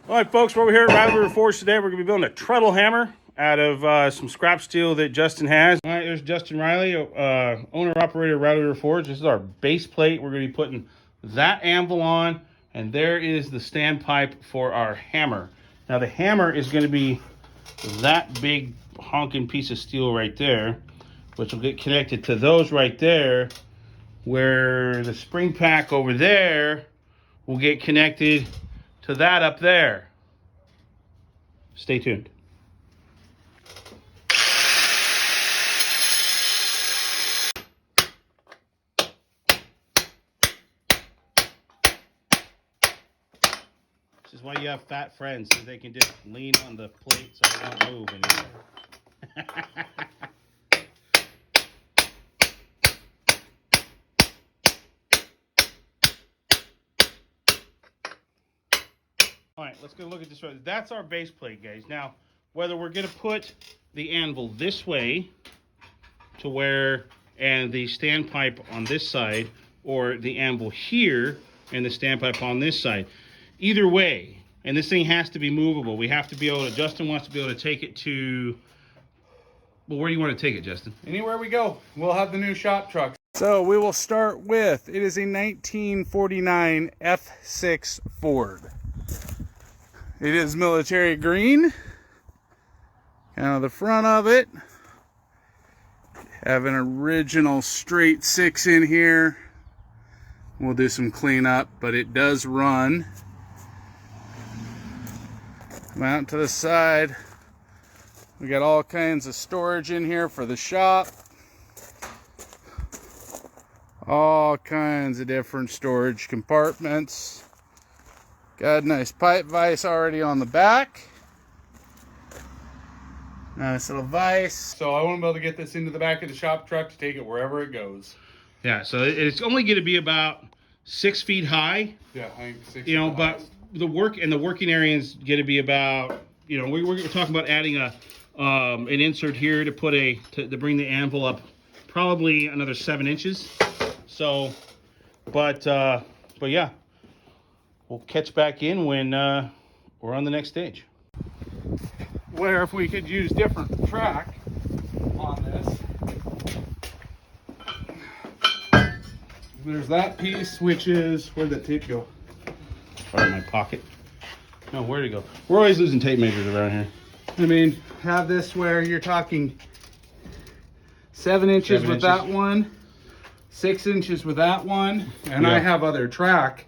All right, folks, we're over here at Rattle River Forge today. We're going to be building a treadle hammer out of some scrap steel that Justin has. All right, there's Justin Riley, owner-operator of Rattle River Forge. This is our base plate. We're going to be putting that anvil on, and there is the standpipe for our hammer. Now, the hammer is going to be that big honking piece of steel right there, which will get connected to those right there, where the spring pack over there will get connected to that up there. Stay tuned. This is why you have fat friends, so they can just lean on the plate so they don't move anymore. All right, let's go look at this one. That's our base plate, guys. Now, whether we're going to put the anvil this way to where, and the standpipe on this side, or the anvil here and the standpipe on this side, either way, and this thing has to be movable. We have to be able to, Justin wants to be able to take it to, well, where do you want to take it, Justin? Anywhere we go, we'll have the new shop truck. So we will start with, it is a 1949 F6 Ford. It is military green. Kind of the front of it. Have an original straight 6 in here. We'll do some cleanup, but it does run. Mount to the side. We got all kinds of storage in here for the shop. All kinds of different storage compartments. Got a nice pipe vise already on the back. Nice little vise. So I want to be able to get this into the back of the shop truck to take it wherever it goes. Yeah, so it's only going to be about 6 feet high. Yeah, I think 6 You know, feet but high. the working area is going to be about, you know, we're talking about adding an insert here to put to bring the anvil up probably another 7 inches. So, but yeah, we'll catch back in when we're on the next stage. Where if we could use different track on this. There's that piece, which is, where'd that tape go? Right in my pocket. No, where'd it go? We're always losing tape measures around here. I mean, have this where you're talking 7 inches with that one, 6 inches with that one, and I have other track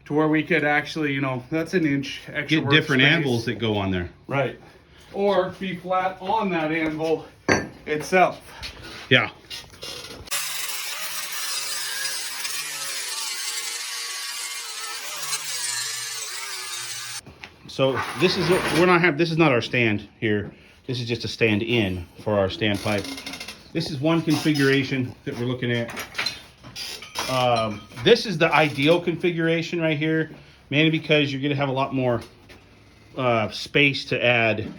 to where we could actually, you know, that's an inch extra. Get different anvils that go on there. Right. Or be flat on that anvil itself. Yeah. So this is this is not our stand here. This is just a stand in for our standpipe. This is one configuration that we're looking at. This is the ideal configuration right here, mainly because you're going to have a lot more space to add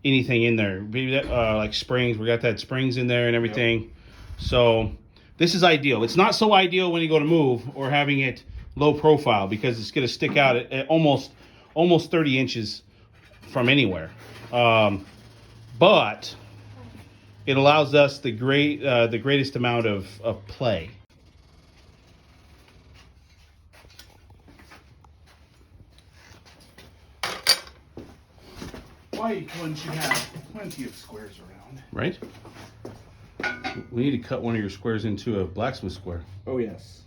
anything in there. Maybe that, like springs. We got that springs in there and everything. Yep. So this is ideal. It's not so ideal when you go to move or having it low profile, because it's going to stick out at almost 30 inches from anywhere. But it allows us the greatest amount of play. White one should have plenty of squares around. Right? We need to cut one of your squares into a blacksmith square. Oh, yes.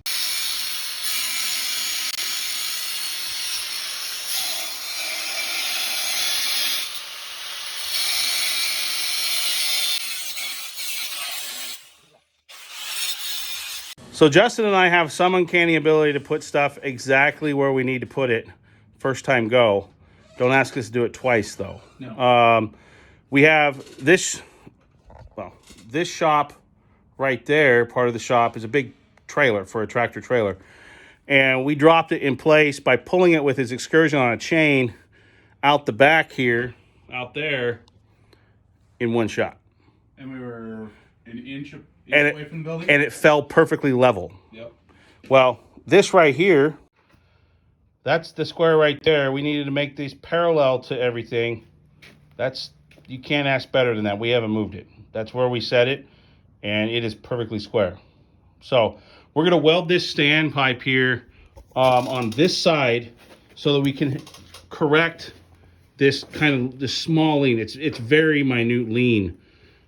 So Justin and I have some uncanny ability to put stuff exactly where we need to put it first time go. Don't ask us to do it twice, though. No. We have this shop right there, part of the shop, is a big trailer for a tractor trailer. And we dropped it in place by pulling it with his excursion on a chain out the back here, out there, in one shot. And we were an inch away from the building? And it fell perfectly level. Yep. Well, this right here That's the square right there. We needed to make these parallel to everything. You can't ask better than that. We haven't moved it. That's where we set it, and it is perfectly square. So we're gonna weld this standpipe here on this side so that we can correct this small lean. It's very minute lean,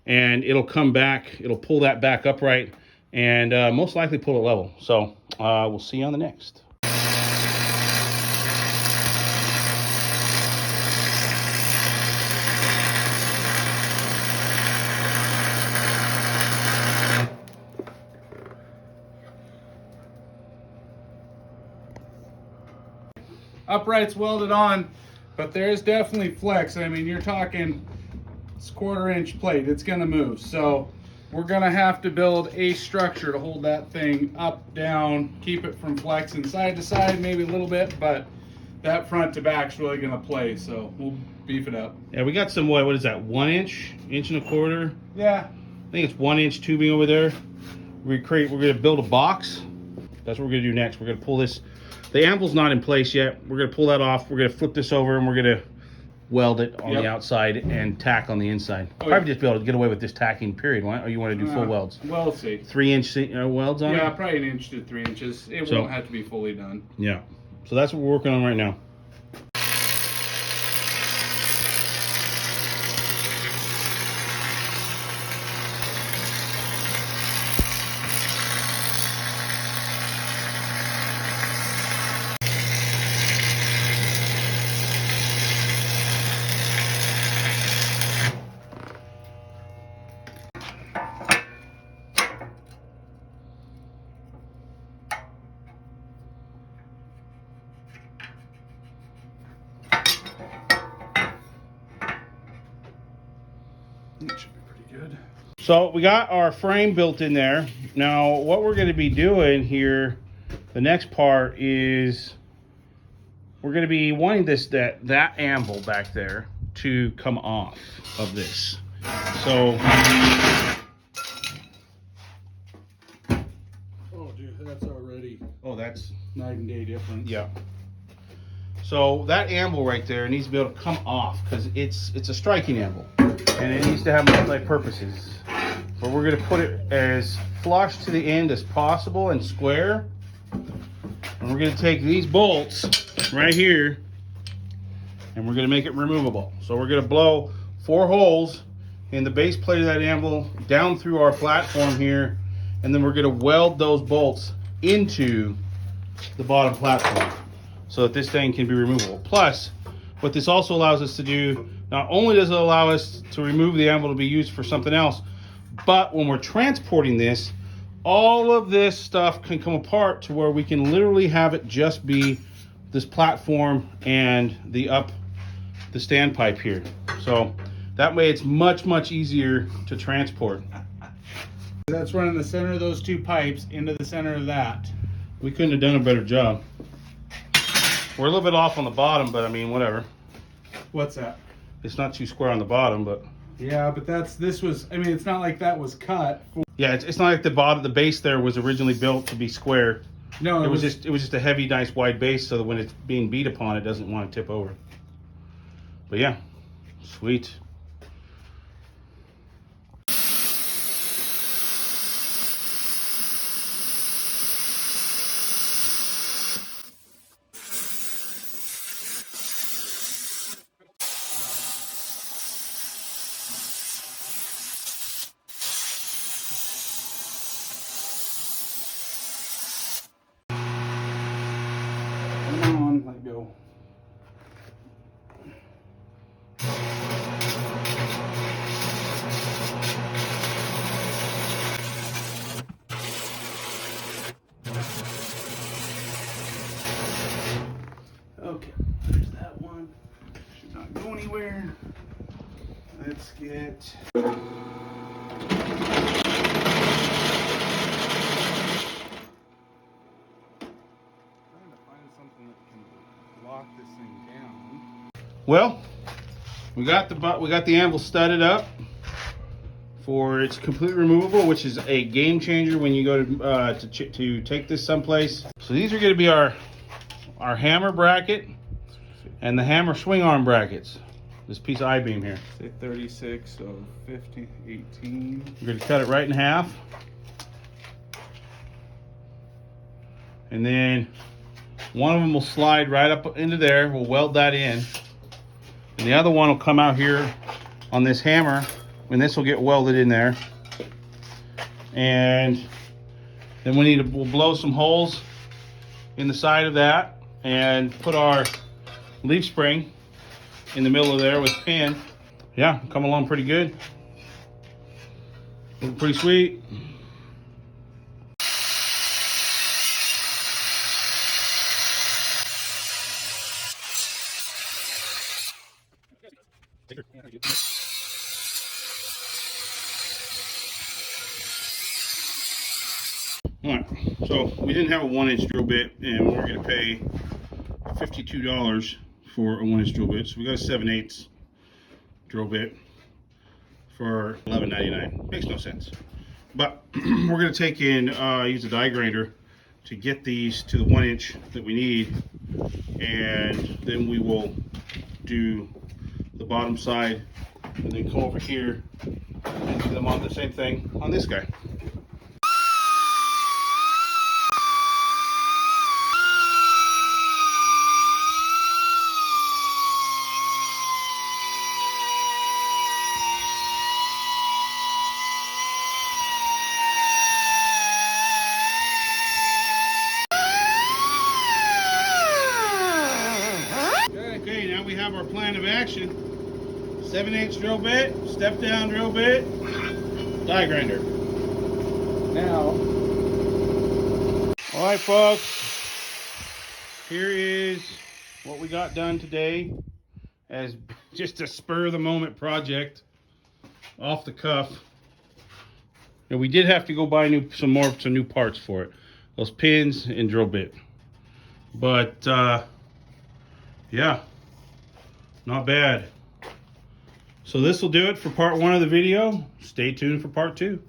and it'll come back. It'll pull that back upright, and most likely pull it level. So we'll see you on the next. Upright's welded on, but there is definitely flex. I mean, you're talking it's 1/4 inch plate. It's gonna move. So we're gonna have to build a structure to hold that thing up, down, keep it from flexing side to side, maybe a little bit, but that front to back's really gonna play. So we'll beef it up. Yeah, we got some, what is that, 1 inch, 1.25 inch? Yeah. I think it's 1 inch tubing over there. We're gonna build a box. That's what we're gonna do next. We're gonna pull this. The anvil's not in place yet. We're gonna pull that off. We're gonna flip this over and we're gonna weld it on the outside and tack on the inside. Probably just be able to get away with this tacking period, or you want to do full welds? Well, let's see. 3-inch welds on it? Yeah, probably 1 inch to 3 inches. It won't have to be fully done. Yeah. So that's what we're working on right now. It should be pretty good. So we got our frame built in there. Now what we're going to be doing here, the next part is we're going to be wanting that anvil back there to come off of this. So Oh, dude, that's already that's night and day difference. yeah. So that anvil right there needs to be able to come off because it's a striking anvil and it needs to have multi-purposes. But we're going to put it as flush to the end as possible and square. And we're going to take these bolts right here and we're going to make it removable. So we're going to blow 4 holes in the base plate of that anvil down through our platform here, and then we're going to weld those bolts into the bottom platform so that this thing can be removable. Plus, what this also allows us to do, not only does it allow us to remove the anvil to be used for something else, but when we're transporting this, all of this stuff can come apart to where we can literally have it just be this platform and the standpipe here. So that way it's much, much easier to transport. That's running the center of those 2 pipes into the center of that. We couldn't have done a better job. We're a little bit off on the bottom, but I mean, whatever. What's that? It's not too square on the bottom, but Yeah, but it's not like that was cut. yeah, it's not like the base there was originally built to be square. No, It was just a heavy, nice wide base so that when it's being beat upon, it doesn't want to tip over. But yeah, sweet. Come on, let go. Okay, there's that one. Should not go anywhere. Let's get. Well, we got the anvil studded up for it's completely removable, which is a game changer when you go to take this someplace. So these are going to be our our hammer bracket and the hammer swing arm brackets. This piece of I-beam here. Say 36, so 50, 18. We're going to cut it right in half. And then one of them will slide right up into there. We'll weld that in. And the other one will come out here on this hammer, and this will get welded in there. And then we'll blow some holes in the side of that and put our leaf spring in the middle of there with pin. Yeah, come along pretty good. Looking pretty sweet. Alright, so we didn't have a 1-inch drill bit, and we're going to pay $52 for a 1-inch drill bit. So we got a 7/8 drill bit for $11.99. Makes no sense. But we're going to take in, use a die grinder to get these to the 1-inch that we need, and then we will do the bottom side and then come over here and do them on the same thing on this guy. Okay, now we have our plan of action. 7/8 drill bit, step down drill bit, die grinder. Now, all right folks, here is what we got done today as just a spur of the moment project, off the cuff. And we did have to go buy some new parts for it, those pins and drill bit. But yeah, not bad. So this will do it for part 1 of the video. Stay tuned for part 2.